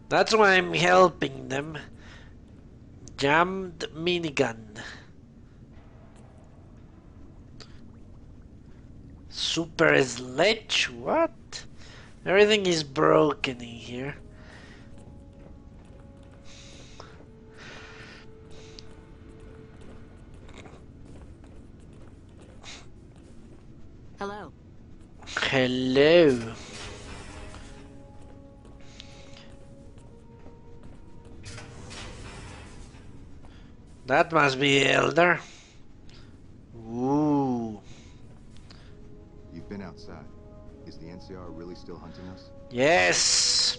That's why I'm helping them. Jammed minigun. Super sledge? What? Everything is broken in here. Hello. Hello. That must be Elder. Ooh. You've been outside. Is the NCR really still hunting us? Yes.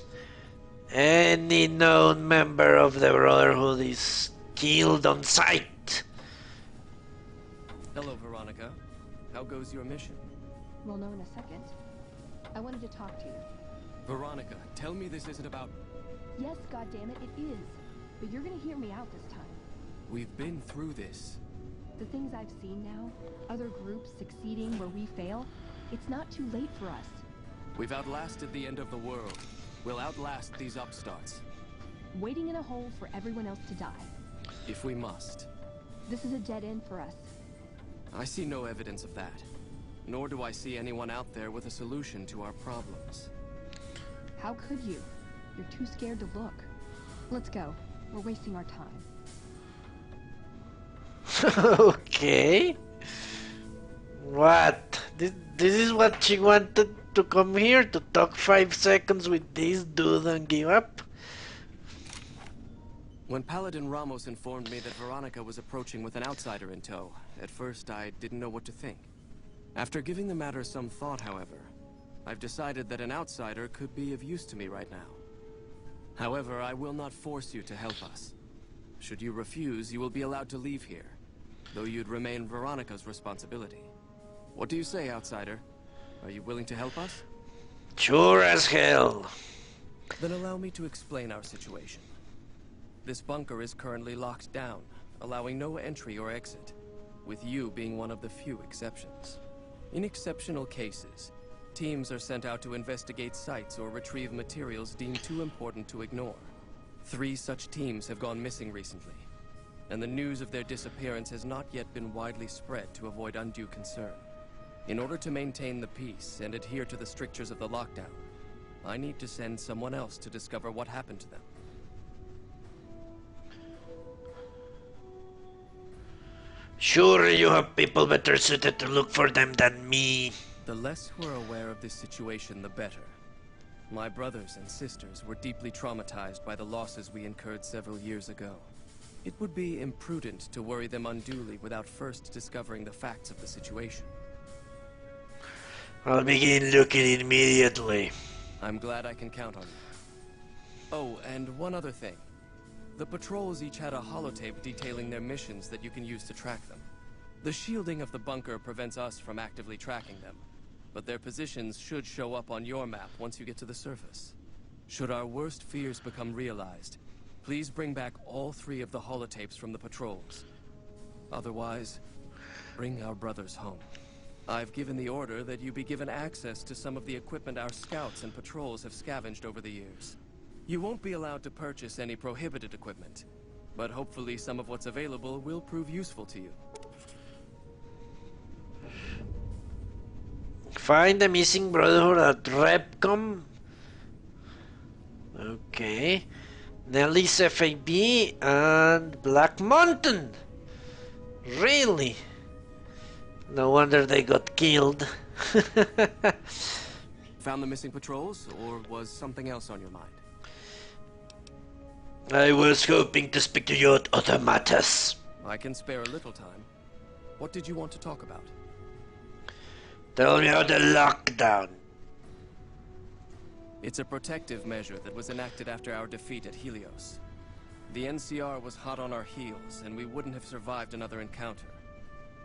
Any known member of the Brotherhood is killed on sight. Hello, Veronica. How goes your mission? We'll know in a second. I wanted to talk to you. Veronica, tell me this isn't about... Yes, goddammit, it is. But you're gonna hear me out this time. We've been through this. The things I've seen now, other groups succeeding where we fail, it's not too late for us. We've outlasted the end of the world. We'll outlast these upstarts. Waiting in a hole for everyone else to die. If we must. This is a dead end for us. I see no evidence of that. Nor do I see anyone out there with a solution to our problems. How could you? You're too scared to look. Let's go. We're wasting our time. Okay. What? This is what she wanted to come here to talk 5 seconds with this dude and give up? When Paladin Ramos informed me that Veronica was approaching with an outsider in tow, at first I didn't know what to think. After giving the matter some thought, however, I've decided that an outsider could be of use to me right now. However, I will not force you to help us. Should you refuse, you will be allowed to leave here, though you'd remain Veronica's responsibility. What do you say, outsider? Are you willing to help us? Sure as hell. Then allow me to explain our situation. This bunker is currently locked down, allowing no entry or exit, with you being one of the few exceptions. In exceptional cases, teams are sent out to investigate sites or retrieve materials deemed too important to ignore. 3 such teams have gone missing recently, and the news of their disappearance has not yet been widely spread to avoid undue concern. In order to maintain the peace and adhere to the strictures of the lockdown, I need to send someone else to discover what happened to them. Sure, you have people better suited to look for them than me. The less who are aware of this situation, the better. My brothers and sisters were deeply traumatized by the losses we incurred several years ago. It would be imprudent to worry them unduly without first discovering the facts of the situation. I'll begin looking immediately. I'm glad I can count on you. Oh, and one other thing. The patrols each had a holotape detailing their missions that you can use to track them. The shielding of the bunker prevents us from actively tracking them, but their positions should show up on your map once you get to the surface. Should our worst fears become realized, please bring back all 3 of the holotapes from the patrols. Otherwise, bring our brothers home. I've given the order that you be given access to some of the equipment our scouts and patrols have scavenged over the years. You won't be allowed to purchase any prohibited equipment, but hopefully some of what's available will prove useful to you. Find the missing Brotherhood at Repcom. Okay. Nelly's FAB and Black Mountain. Really? No wonder they got killed. Found the missing patrols, or was something else on your mind? I was hoping to speak to you at other matters. I can spare a little time. What did you want to talk about? Tell me about the lockdown. It's a protective measure that was enacted after our defeat at Helios. The NCR was hot on our heels, and we wouldn't have survived another encounter.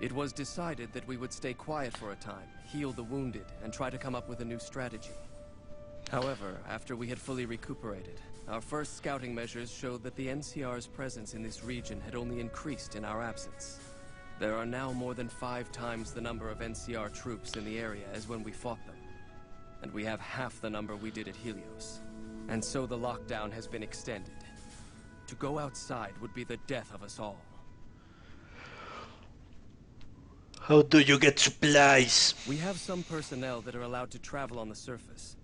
It was decided that we would stay quiet for a time, heal the wounded, and try to come up with a new strategy. However, after we had fully recuperated, our first scouting measures showed that the NCR's presence in this region had only increased in our absence. There are now more than 5 times the number of NCR troops in the area as when we fought them. And we have half the number we did at Helios. And so the lockdown has been extended. To go outside would be the death of us all. How do you get supplies? We have some personnel that are allowed to travel on the surface.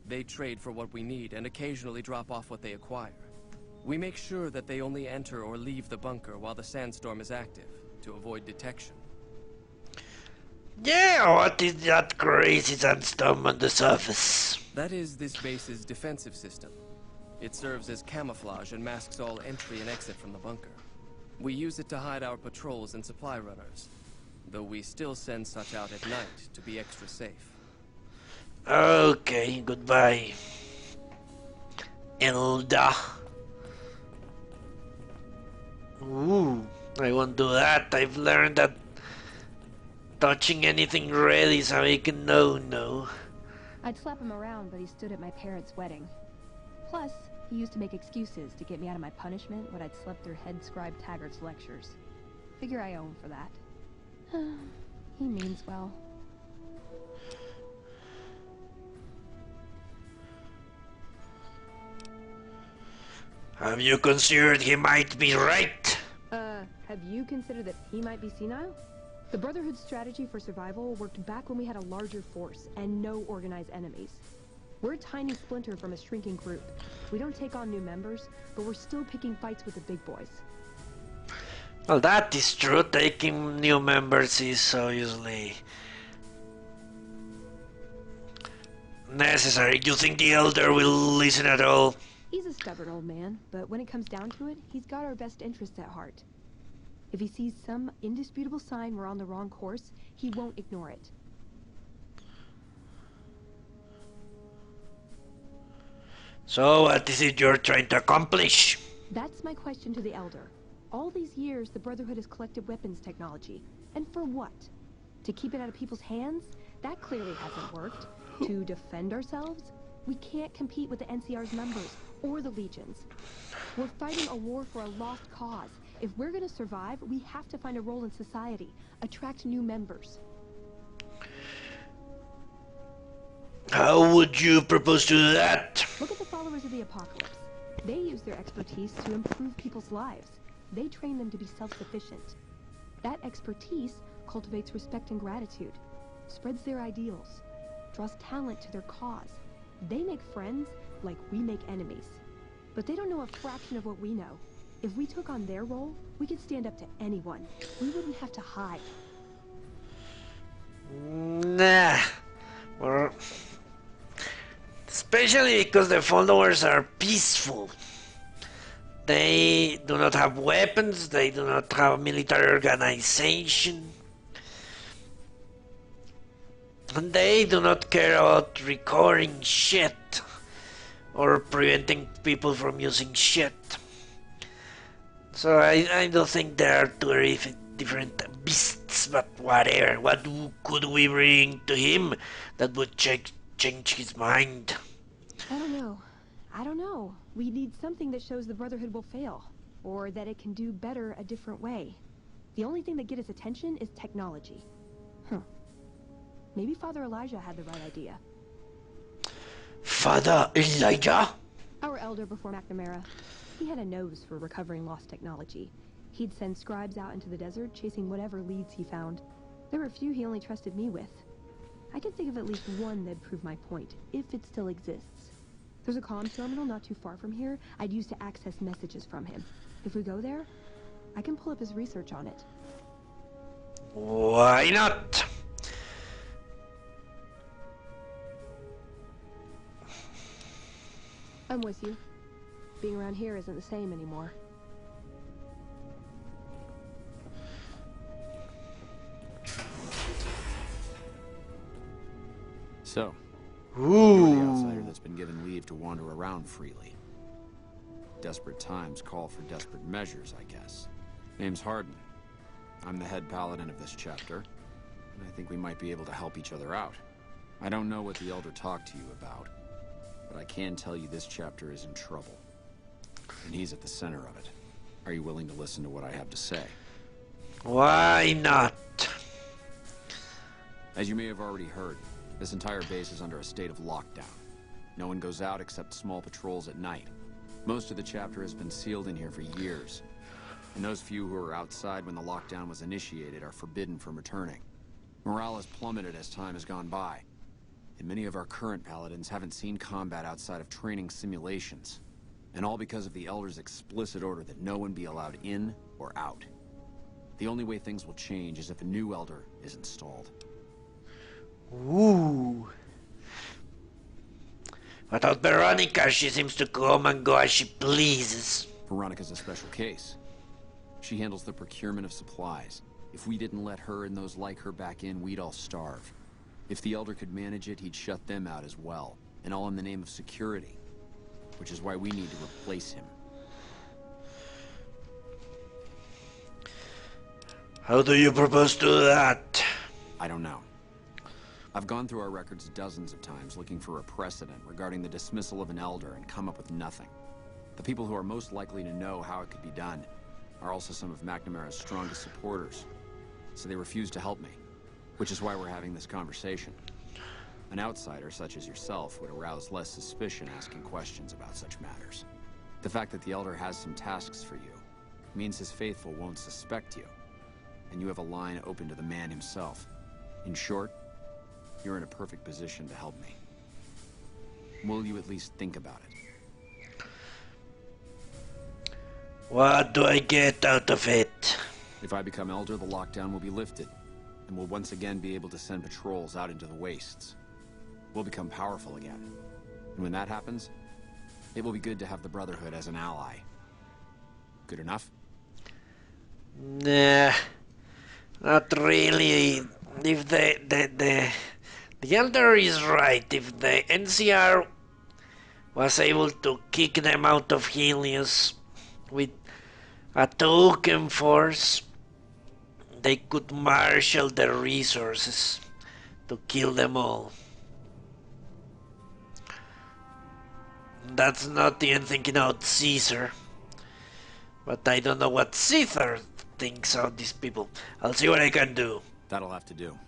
They trade for what we need and occasionally drop off what they acquire. We make sure that they only enter or leave the bunker while the sandstorm is active, to avoid detection. Yeah, what is that crazy sandstorm on the surface? That is this base's defensive system. It serves as camouflage and masks all entry and exit from the bunker. We use it to hide our patrols and supply runners, though we still send such out at night to be extra safe. Okay, goodbye. Elda. Ooh, I won't do that. I've learned that touching anything red is a big no-no. I'd slap him around, but he stood at my parents' wedding. Plus, he used to make excuses to get me out of my punishment when I'd slept through head scribe Taggart's lectures. Figure I owe him for that. He means well. Have you considered he might be right? Have you considered that he might be senile? The Brotherhood's strategy for survival worked back when we had a larger force and no organized enemies. We're a tiny splinter from a shrinking group. We don't take on new members, but we're still picking fights with the big boys. Well, that is true. Taking new members is obviously necessary. You think the Elder will listen at all? He's a stubborn old man, but when it comes down to it, he's got our best interests at heart. If he sees some indisputable sign we're on the wrong course, he won't ignore it. So, what is it you're trying to accomplish? That's my question to the Elder. All these years, the Brotherhood has collected weapons technology. And for what? To keep it out of people's hands? That clearly hasn't worked. To defend ourselves? We can't compete with the NCR's numbers, or the Legions. We're fighting a war for a lost cause. If we're gonna survive, we have to find a role in society, attract new members. How would you propose to do that? Look at the followers of the Apocalypse. They use their expertise to improve people's lives. They train them to be self-sufficient. That expertise cultivates respect and gratitude, spreads their ideals, draws talent to their cause. They make friends like we make enemies. But they don't know a fraction of what we know. If we took on their role, we could stand up to anyone. We wouldn't have to hide. Nah. Well, especially because the followers are peaceful. They do not have weapons, they do not have a military organization. And they do not care about recording shit or preventing people from using shit. So I don't think they are two very different beasts, but whatever. What could we bring to him that would change his mind? I don't know. We need something that shows the Brotherhood will fail, or that it can do better a different way. The only thing that gets his attention is technology. Maybe Father Elijah had the right idea. Father Elijah? Our elder before McNamara. He had a nose for recovering lost technology. He'd send scribes out into the desert, chasing whatever leads he found. There were a few he only trusted me with. I can think of at least one that'd prove my point, if it still exists. There's a comm terminal not too far from here I'd use to access messages from him. If we go there, I can pull up his research on it. Why not? I'm with you. Being around here isn't the same anymore. So, Ooh. you're the outsider that's been given leave to wander around freely. Desperate times call for desperate measures, I guess. Name's Hardin. I'm the head paladin of this chapter, and I think we might be able to help each other out. I don't know what the Elder talked to you about, but I can tell you this chapter is in trouble. And he's at the center of it. Are you willing to listen to what I have to say? Why not? As you may have already heard, this entire base is under a state of lockdown. No one goes out except small patrols at night. Most of the chapter has been sealed in here for years. And those few who were outside when the lockdown was initiated are forbidden from returning. Morale has plummeted as time has gone by. And many of our current paladins haven't seen combat outside of training simulations. And all because of the Elder's explicit order that no one be allowed in or out. The only way things will change is if a new Elder is installed. Ooh. Without Veronica, she seems to come and go as she pleases. Veronica's a special case. She handles the procurement of supplies. If we didn't let her and those like her back in, we'd all starve. If the Elder could manage it, he'd shut them out as well. And all in the name of security. Which is why we need to replace him. How do you propose to do that? I don't know. I've gone through our records dozens of times looking for a precedent regarding the dismissal of an Elder and come up with nothing. The people who are most likely to know how it could be done are also some of McNamara's strongest supporters. So they refuse to help me, which is why we're having this conversation. An outsider such as yourself would arouse less suspicion asking questions about such matters. The fact that the Elder has some tasks for you means his faithful won't suspect you, and you have a line open to the man himself. In short, you're in a perfect position to help me. Will you at least think about it? What do I get out of it? If I become Elder, the lockdown will be lifted, and we'll once again be able to send patrols out into the wastes. We'll become powerful again. And when that happens, it will be good to have the Brotherhood as an ally. Good enough? Nah, not really. If the Elder is right, if the NCR was able to kick them out of Helios with a token force, they could marshal their resources to kill them all. That's not even thinking out Caesar. But I don't know what Caesar thinks of these people. I'll see what I can do. That'll have to do.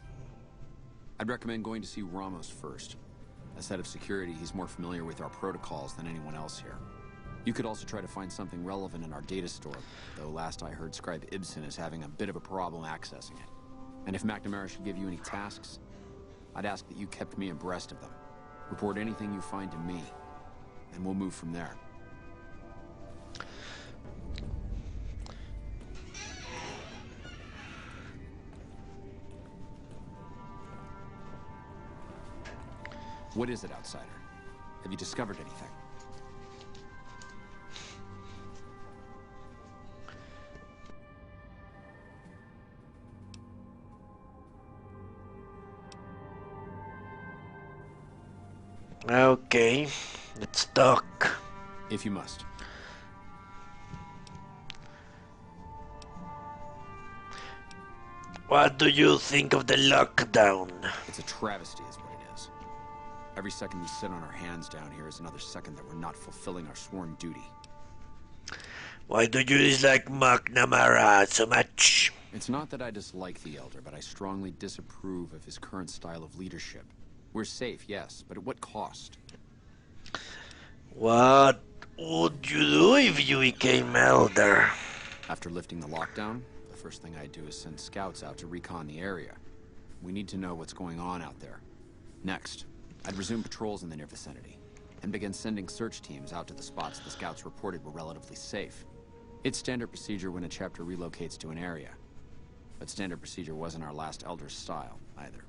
I'd recommend going to see Ramos first. As head of security, he's more familiar with our protocols than anyone else here. You could also try to find something relevant in our data store, though last I heard Scribe Ibsen is having a bit of a problem accessing it. And if McNamara should give you any tasks, I'd ask that you kept me abreast of them. Report anything you find to me, and we'll move from there. What is it, outsider? Have you discovered anything? Okay, let's talk. If you must. What do you think of the lockdown? It's a travesty is what it is. Every second we sit on our hands down here is another second that we're not fulfilling our sworn duty. Why do you dislike McNamara so much? It's not that I dislike the Elder, but I strongly disapprove of his current style of leadership. We're safe, yes, but at what cost? What would you do if you became Elder? After lifting the lockdown, the first thing I'd do is send scouts out to recon the area. We need to know what's going on out there. Next, I'd resume patrols in the near vicinity, and begin sending search teams out to the spots the scouts reported were relatively safe. It's standard procedure when a chapter relocates to an area, but standard procedure wasn't our last Elder's style, either.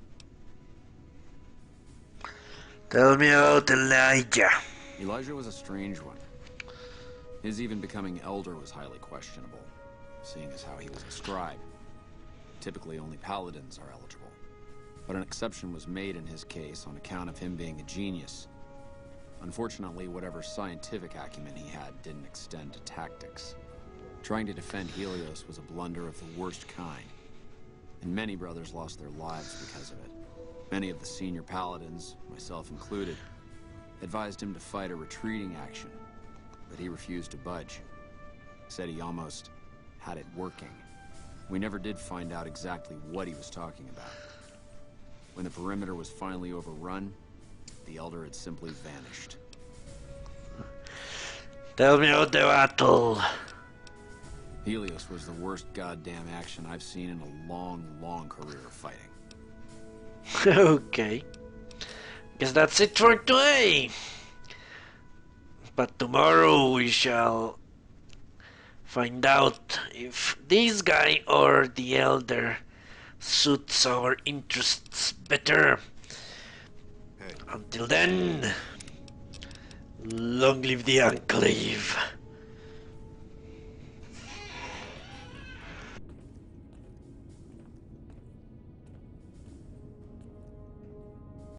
Tell me about Elijah. Elijah was a strange one. His even becoming Elder was highly questionable, seeing as how he was a scribe. Typically, only paladins are eligible. But an exception was made in his case on account of him being a genius. Unfortunately, whatever scientific acumen he had didn't extend to tactics. Trying to defend Helios was a blunder of the worst kind, and many brothers lost their lives because of it. Many of the senior paladins, myself included, advised him to fight a retreating action, but he refused to budge. Said he almost had it working. We never did find out exactly what he was talking about. When the perimeter was finally overrun, the Elder had simply vanished. Tell me about the battle. Helios was the worst goddamn action I've seen in a long, long career of fighting. Okay. Guess that's it for today. But tomorrow we shall find out if this guy or the Elder suits our interests better. Hey, Until then, long live the Enclave.